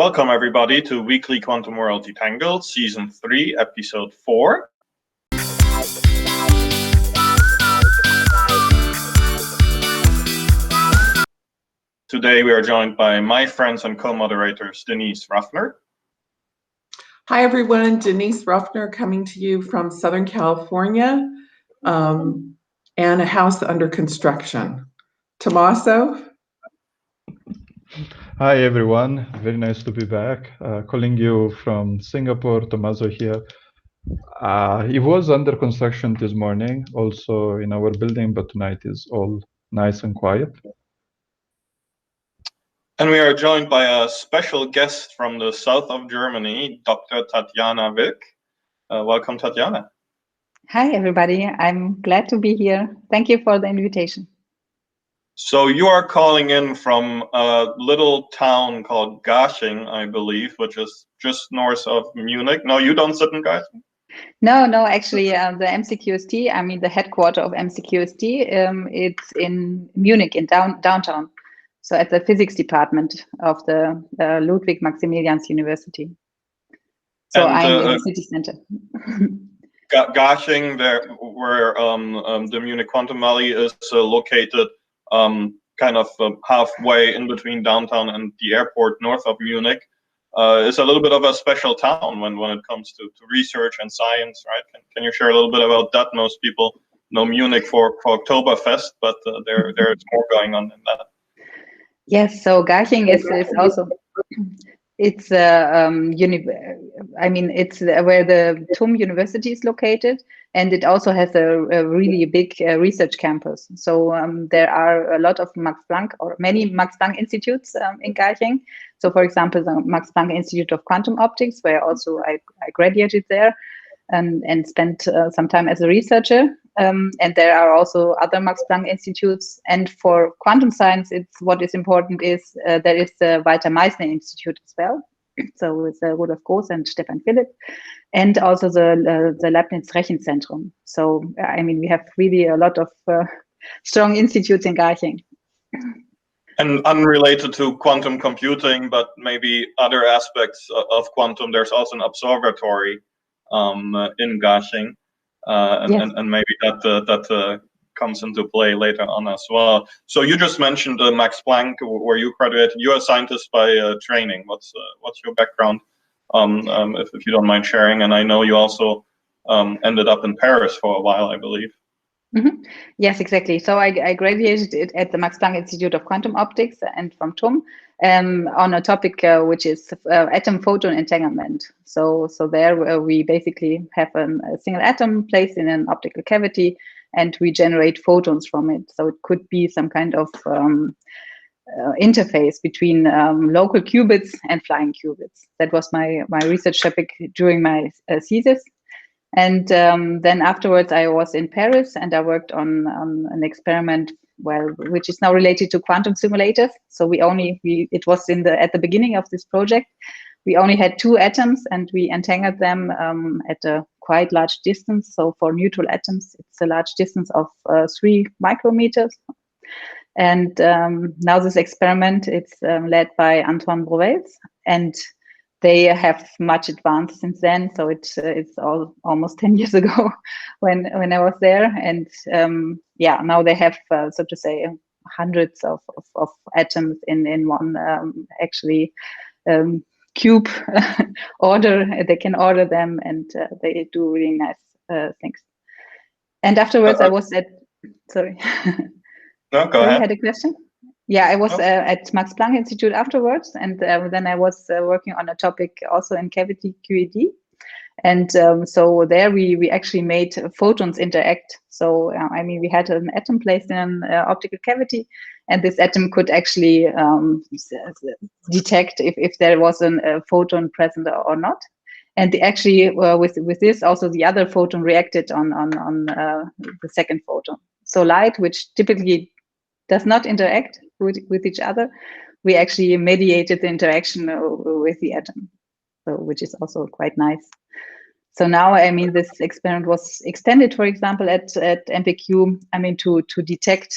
Welcome everybody to Weekly Quantum World Detangled, Season 3, Episode 4. Today we are joined by my friends and co-moderators Denise Ruffner. Hi everyone, Denise Ruffner coming to you from Southern California, and a house under construction. Tommaso? Hi everyone, very nice to be back. Calling you from Singapore, Tommaso here. It was under construction this morning, also in our building, but tonight is all nice and quiet. And we are joined by a special guest from the south of Germany, Dr. Tatjana Wilk. Welcome, Tatjana. Hi everybody, I'm glad to be here. Thank you for the invitation. So you are calling in from a little town called Garching, I believe, which is just north of Munich. No, you don't sit in Garching? No, actually the MCQST, I mean the headquarter of MCQST, it's in Munich, in downtown. So at the physics department of the Ludwig Maximilians University. So I'm in the city center. Garching, where the Munich Quantum Valley is located, kind of halfway in between downtown and the airport north of Munich. It's a little bit of a special town when it comes to research and science, right? Can you share a little bit about that? Most people know Munich for Oktoberfest, but there's more going on than that. Yes, so Garching is also, it's I mean, it's where the TUM University is located, and it also has a really big research campus. So there are a lot of Max Planck, or many Max Planck institutes in Garching. So for example, the Max Planck Institute of Quantum Optics, where also I graduated there and spent some time as a researcher. And there are also other Max Planck institutes. And for quantum science, what is important is there is the Walter Meissner Institute as well. So with Rudolf Groß and Stefan Philipp, and also the Leibniz Rechenzentrum. So I mean, we have really a lot of strong institutes in Garching. And unrelated to quantum computing, but maybe other aspects of quantum, there's also an observatory in Garching, yes. and maybe that comes into play later on as well. So you just mentioned Max Planck, where you graduated. You're a scientist by training. What's your background, if you don't mind sharing? And I know you also ended up in Paris for a while, I believe. Mm-hmm. Yes, exactly. So I graduated at the Max Planck Institute of Quantum Optics and from TUM on a topic which is atom photon entanglement. So there we basically have a single atom placed in an optical cavity, and we generate photons from it. So it could be some kind of interface between local qubits and flying qubits. That was my research topic during my thesis. And then afterwards, I was in Paris and I worked on an experiment, which is now related to quantum simulators. So it was at the beginning of this project. We only had 2 atoms and we entangled them at a quite large distance. So for neutral atoms, it's a large distance of 3 micrometers. And now this experiment, it's led by Antoine Brouwels, and they have much advanced since then. So it's almost 10 years ago when I was there. And yeah, now they have, so to say, hundreds of atoms in one actually cube order. They can order them, and they do really nice things. And afterwards, I was at, sorry. No, go ahead. You had a question? Yeah, I was at Max Planck Institute afterwards, and then I was working on a topic also in cavity QED. And so there we actually made photons interact. So I mean, we had an atom placed in an optical cavity, and this atom could actually detect if there was a photon present or not. And actually, with this, also the other photon reacted on the second photon. So light, which typically does not interact with each other, we actually mediated the interaction with the atom, so which is also quite nice. So now, I mean, this experiment was extended, for example, at MPQ, I mean, to detect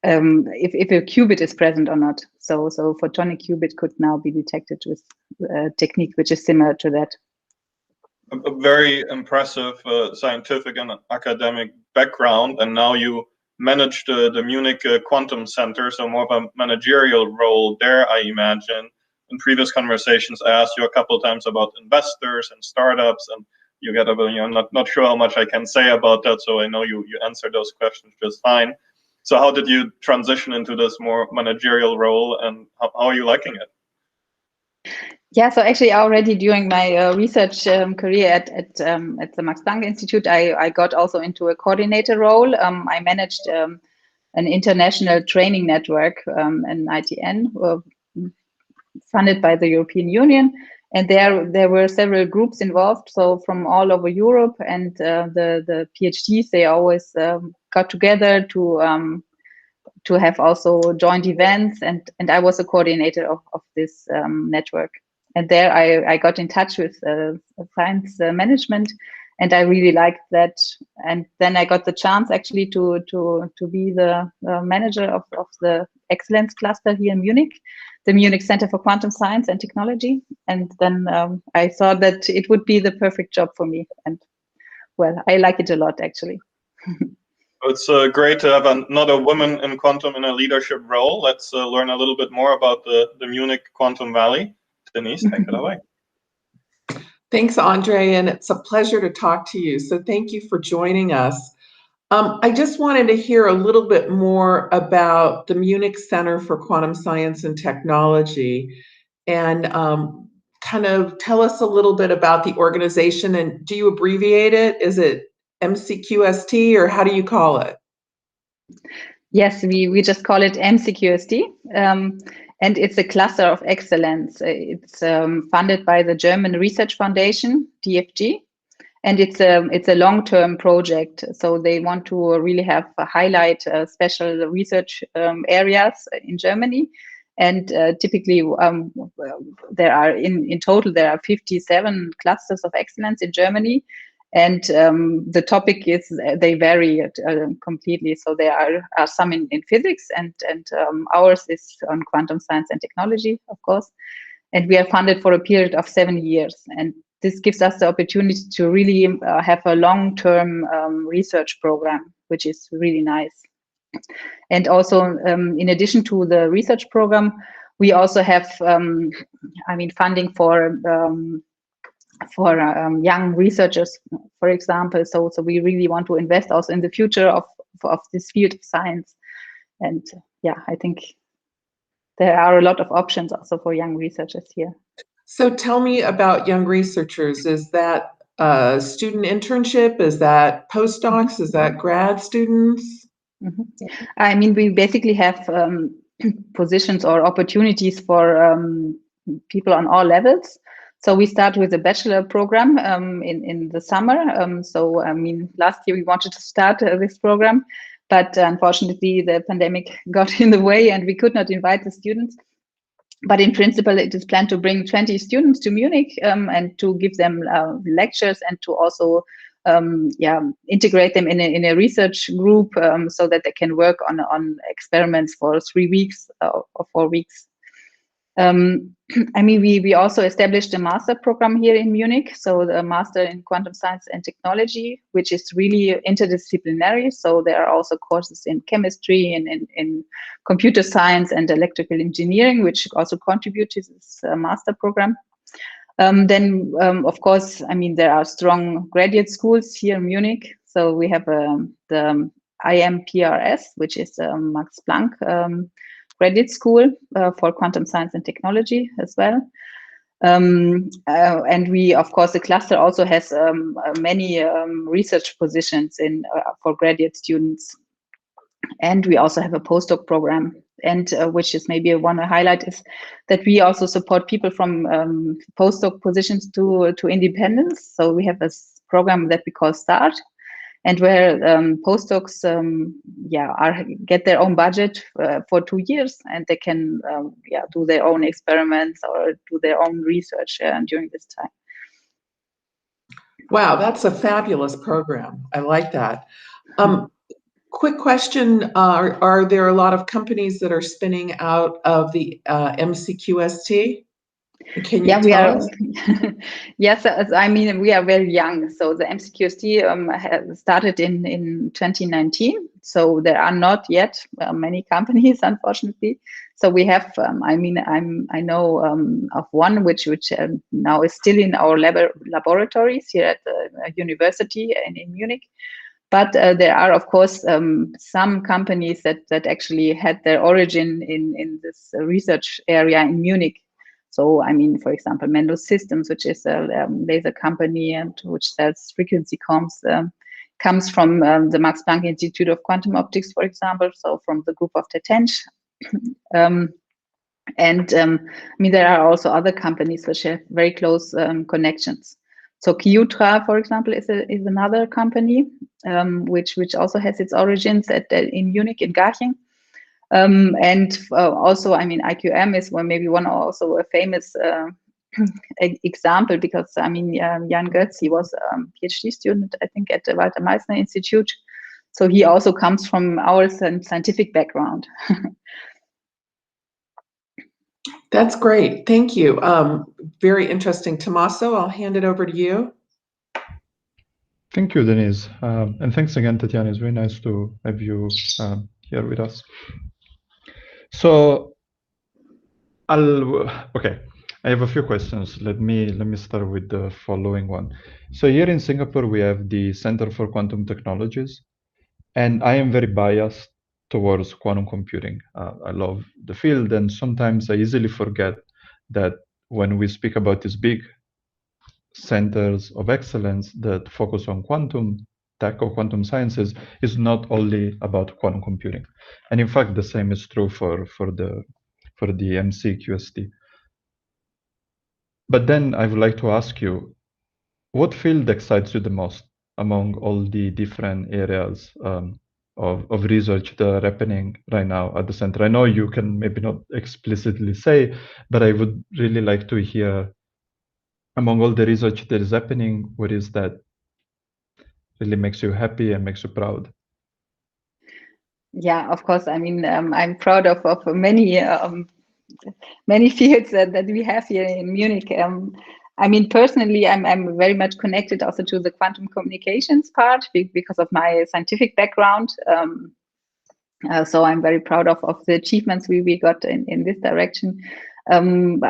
if a qubit is present or not. So photonic qubit could now be detected with a technique which is similar to that. A very impressive scientific and academic background, and now you manage the Munich Quantum Center, so more of a managerial role there, I imagine. In previous conversations, I asked you a couple of times about investors and startups, and you get not sure how much I can say about that, so I know you answered those questions just fine. So how did you transition into this more managerial role, and how are you liking it? Yeah, so actually already during my research career at the Max Planck Institute, I got also into a coordinator role. I managed an international training network, an ITN, funded by the European Union. And there were several groups involved, so from all over Europe, and the PhDs, they always got together to have also joint events, and I was a coordinator of this network. And there I got in touch with science management, and I really liked that. And then I got the chance actually to be the manager of the excellence cluster here in Munich, the Munich Center for Quantum Science and Technology. And then I thought that it would be the perfect job for me. And well, I like it a lot, actually. It's great to have another woman in quantum in a leadership role. Let's learn a little bit more about the Munich Quantum Valley. Denise, take it away. Thanks, André, and it's a pleasure to talk to you. So thank you for joining us. I just wanted to hear a little bit more about the Munich Center for Quantum Science and Technology, and kind of tell us a little bit about the organization. And do you abbreviate it? Is it MCQST, or how do you call it? Yes, we just call it MCQST. And it's a cluster of excellence. It's funded by the German Research Foundation, DFG, and it's a long-term project. So they want to really have highlight special research areas in Germany. And typically, there are in total there are 57 clusters of excellence in Germany. And the topic is, they vary completely. So there are some in physics, and ours is on quantum science and technology, of course. And we are funded for a period of 7 years. And this gives us the opportunity to really have a long-term research program, which is really nice. And also, in addition to the research program, we also have, funding for young researchers, for example. So we really want to invest also in the future of this field of science. And yeah, I think there are a lot of options also for young researchers here. So tell me about young researchers. Is that student internship? Is that postdocs? Is that grad students? Mm-hmm. I mean, we basically have positions or opportunities for people on all levels. So we start with a bachelor program in the summer. So, I mean, last year we wanted to start this program, but unfortunately the pandemic got in the way and we could not invite the students. But in principle, it is planned to bring 20 students to Munich and to give them lectures and to also integrate them in a research group so that they can work on experiments for 3 weeks or 4 weeks. I mean, we also established a master program here in Munich, so the master in quantum science and technology, which is really interdisciplinary. So there are also courses in chemistry and in computer science and electrical engineering, which also contribute to this master program. Then, of course, I mean, there are strong graduate schools here in Munich. So we have the IMPRS, which is Max Planck graduate school for quantum science and technology as well. And we, of course, the cluster also has many research positions for graduate students. And we also have a postdoc program. And which is maybe one to highlight is that we also support people from postdoc positions to independence. So we have this program that we call START, and where postdocs get their own budget for 2 years, and they can do their own experiments or do their own research during this time. Wow, that's a fabulous program. I like that. quick question. Are there a lot of companies that are spinning out of the MCQST? Can you tell us? Yes, I mean, we are very young. So the MCQST started in 2019. So there are not yet many companies, unfortunately. So we have, I mean, I know of one which now is still in our laboratories here at the university in Munich. But there are, of course, some companies that actually had their origin in this research area in Munich. So, I mean, for example, Menlo Systems, which is a laser company and which sells frequency comms, comes from the Max Planck Institute of Quantum Optics, for example, so from the group of Tatjana. I mean, there are also other companies which have very close connections. So Kyutra, for example, is another company which also has its origins in Munich, in Garching. Also, I mean, IQM is maybe one also a famous example, because I mean, Jan Götz, he was a PhD student, I think, at the Walter Meissner Institute. So he also comes from our scientific background. That's great. Thank you. Very interesting. Tommaso, I'll hand it over to you. Thank you, Denise. And thanks again, Tatjana. It's very nice to have you here with us. So okay, I have a few questions. Let me start with the following one. So here in Singapore, we have the Center for Quantum Technologies, and I am very biased towards quantum computing. I love the field, and sometimes I easily forget that when we speak about these big centers of excellence that focus on quantum tech or quantum sciences, is not only about quantum computing. And in fact, the same is true for the MCQST. But then I would like to ask you, what field excites you the most among all the different areas of research that are happening right now at the center? I know you can maybe not explicitly say, but I would really like to hear, among all the research that is happening, what is that really makes you happy and makes you proud? Yeah, of course. I mean, I'm proud of many fields that we have here in Munich. I mean, personally, I'm very much connected also to the quantum communications part because of my scientific background. So I'm very proud of the achievements we got in this direction. I'm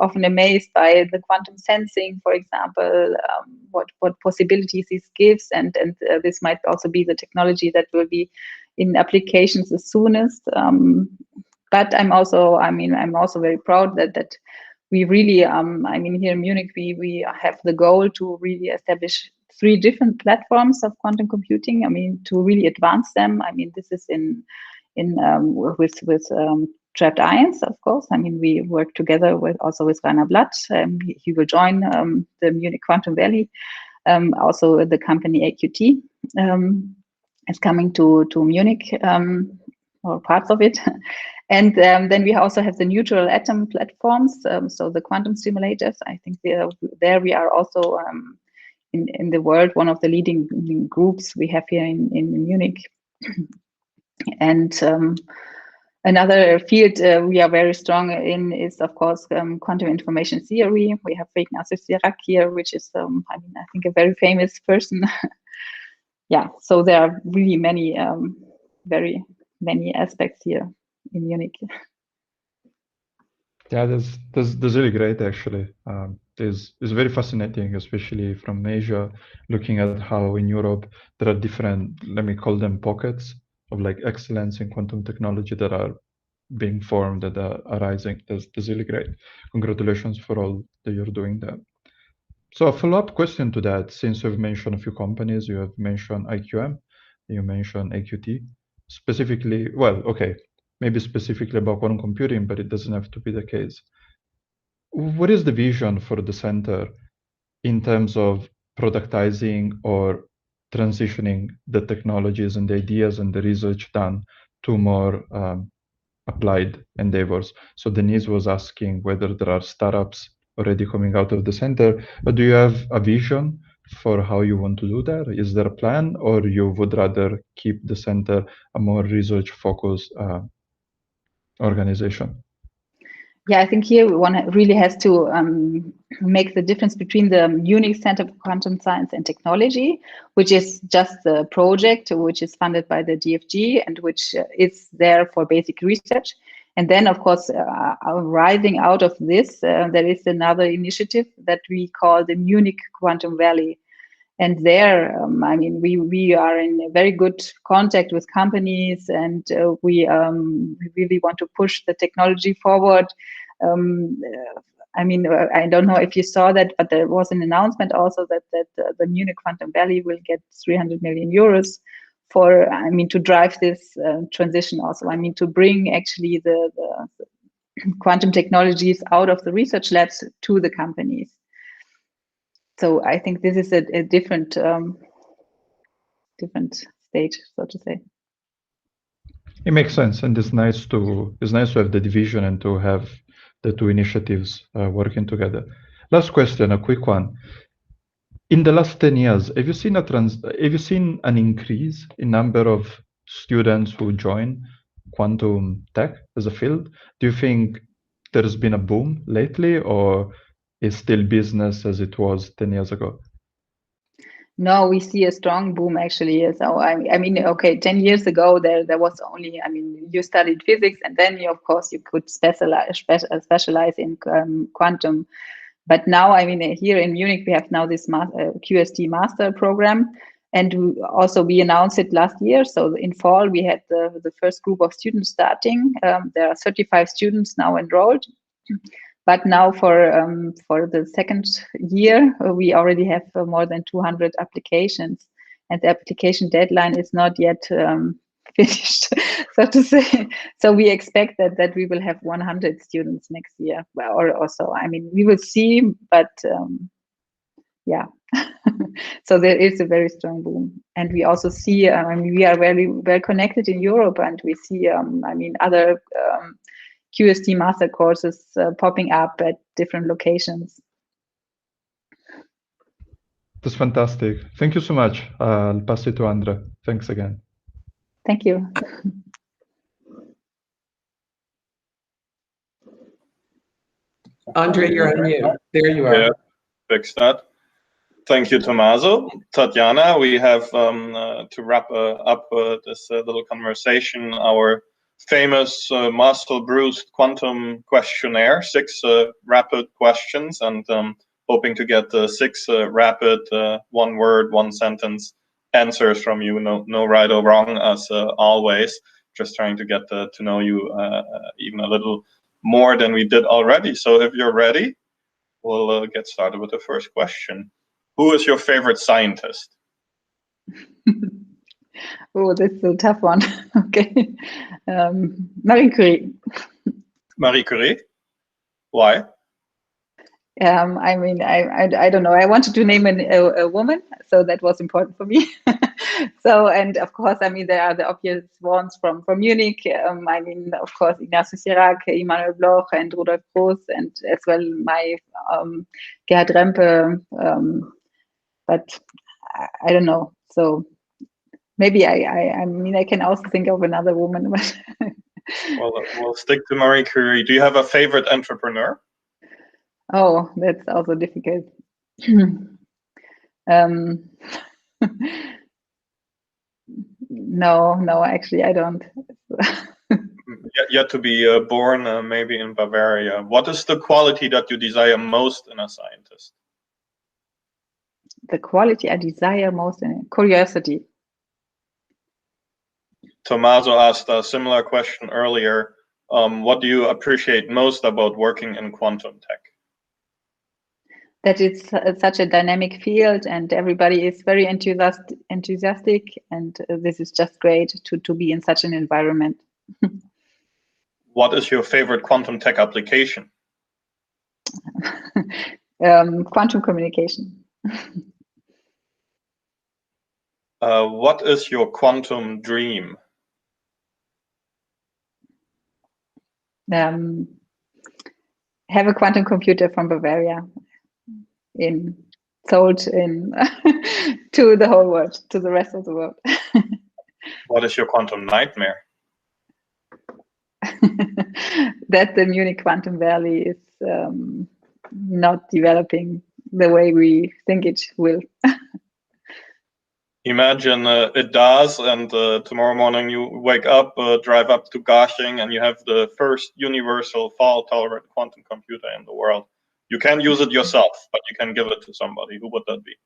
often amazed by the quantum sensing, for example, what possibilities this gives, and this might also be the technology that will be in applications the soonest. But I'm also very proud that we really, I mean, here in Munich, we have the goal to really establish 3 different platforms of quantum computing. I mean, to really advance them. I mean, this is with trapped ions, of course. I mean, we work together with Rainer Blatt. He will join the Munich Quantum Valley. Also, the company AQT is coming to Munich, or parts of it. And then we also have the neutral atom platforms, so the quantum simulators. I think there we are also in the world one of the leading groups we have here in Munich. And another field we are very strong in is, of course, quantum information theory. We have Ignacio Sirac here, which is, I mean, I think a very famous person. Yeah, so there are really many, very many aspects here in Munich. Yeah, that's really great, actually. It's very fascinating, especially from Asia, looking at how in Europe there are different, let me call them pockets of like excellence in quantum technology that are being formed, that are arising. That's really great. Congratulations for all that you're doing there. So a follow-up question to that, since you've mentioned a few companies, you have mentioned IQM, you mentioned AQT, specifically, well, okay, maybe specifically about quantum computing, but it doesn't have to be the case. What is the vision for the center in terms of productizing or transitioning the technologies and the ideas and the research done to more applied endeavors? So Denise was asking whether there are startups already coming out of the center, but do you have a vision for how you want to do that? Is there a plan, or you would rather keep the center a more research-focused organization? Yeah, I think here one really has to make the difference between the Munich Center for Quantum Science and Technology, which is just the project which is funded by the DFG and which is there for basic research. And then, of course, rising out of this, there is another initiative that we call the Munich Quantum Valley. And there, I mean, we are in a very good contact with companies, and we really want to push the technology forward. I mean, I don't know if you saw that, but there was an announcement also that the Munich Quantum Valley will get 300 million euros for, I mean, to drive this transition also. I mean, to bring actually the quantum technologies out of the research labs to the companies. So I think this is a different stage, so to say. It makes sense, and it's nice to have the division and to have the two initiatives working together. Last question, a quick one. In the last 10 years, have you seen an increase in number of students who join quantum tech as a field? Do you think there's been a boom lately, or is still business as it was 10 years ago? No, we see a strong boom actually. So I mean, okay, 10 years ago there was only, I mean, you studied physics, and then you, of course, you could specialize in quantum. But now, I mean, here in Munich, we have now this QST master program, and we announced it last year. So in fall, we had the first group of students starting. There are 35 students now enrolled. But now for the second year, we already have more than 200 applications, and the application deadline is not yet finished, so to say. So we expect that we will have 100 students next year, or so. I mean, we will see, but yeah. So there is a very strong boom, and we also see. I mean, we are very well connected in Europe, and we see. I mean, other QST master courses popping up at different locations. That's fantastic. Thank you so much. I'll pass it to André. Thanks again. Thank you. André, you're on mute. There you are. Yeah, fix that. Thank you, Tommaso. Tatjana, we have to wrap up this little conversation, our famous muscle-bruised quantum questionnaire, 6 rapid questions, and hoping to get 6 rapid one-word, one-sentence answers from you. No right or wrong, as always. Just trying to get to know you even a little more than we did already. So if you're ready, we'll get started with the first question. Who is your favorite scientist? Oh, that's a tough one. Okay. Marie Curie. Marie Curie? Why? I mean, I don't know. I wanted to name a woman, so that was important for me. So, and of course, I mean, there are the obvious ones from Munich. I mean, of course, Ignatius Chirac, Immanuel Bloch, and Rudolf Groß, and as well my Gerhard Rempe. But I don't know. So maybe I mean, I can also think of another woman. But Well, we'll stick to Marie Curie. Do you have a favorite entrepreneur? Oh, that's also difficult. No, actually, I don't. Yet to be born, maybe in Bavaria. What is the quality that you desire most in a scientist? The quality I desire most in curiosity. Tommaso asked a similar question earlier. What do you appreciate most about working in quantum tech? That it's such a dynamic field, and everybody is very enthusiastic, and this is just great to be in such an environment. What is your favorite quantum tech application? Quantum communication. What is your quantum dream? Have a quantum computer from Bavaria in sold in to the whole world, to the rest of the world. What is your quantum nightmare? That the Munich Quantum Valley is not developing the way we think it will. Imagine it does, and tomorrow morning you wake up, drive up to Garching, and you have the first universal fault-tolerant quantum computer in the world. You can't use it yourself, but you can give it to somebody. Who would that be?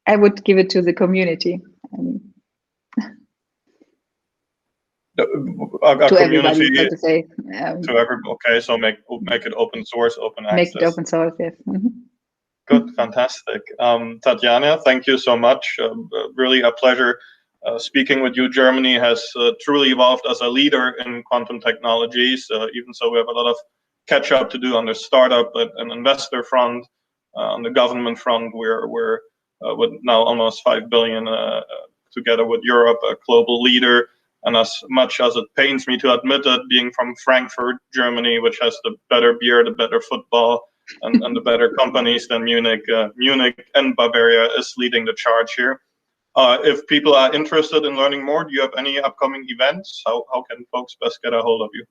I would give it to the community. To everybody, so to say. To everybody. Okay, so make it open source, open access. Make it open source, yes. Good, fantastic. Tatjana, thank you so much. Really a pleasure speaking with you. Germany has truly evolved as a leader in quantum technologies. Even so, we have a lot of catch up to do on the startup and investor front. On the government front, we're with now almost 5 billion together with Europe, a global leader. And as much as it pains me to admit it, being from Frankfurt, Germany, which has the better beer, the better football, and the better companies than Munich, Munich and Bavaria is leading the charge here. If people are interested in learning more, do you have any upcoming events? How can folks best get a hold of you?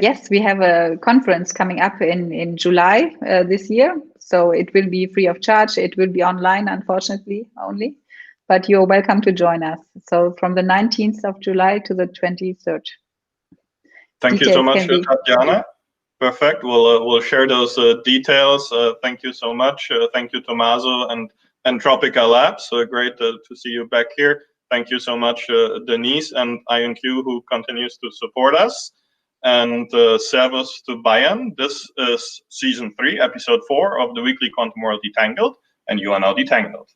Yes, we have a conference coming up in July this year. So it will be free of charge. It will be online, unfortunately, only. But you're welcome to join us. So from the 19th of July to the 23rd. Thank you so much, Tatjana. Perfect. We'll share those details. Thank you so much. Thank you, Tommaso and Entropica Labs. Great to see you back here. Thank you so much, Denise and IonQ, who continues to support us. And servus to Bayern. This is season 3, episode 4 of the weekly Quantum World Detangled, and you are now detangled.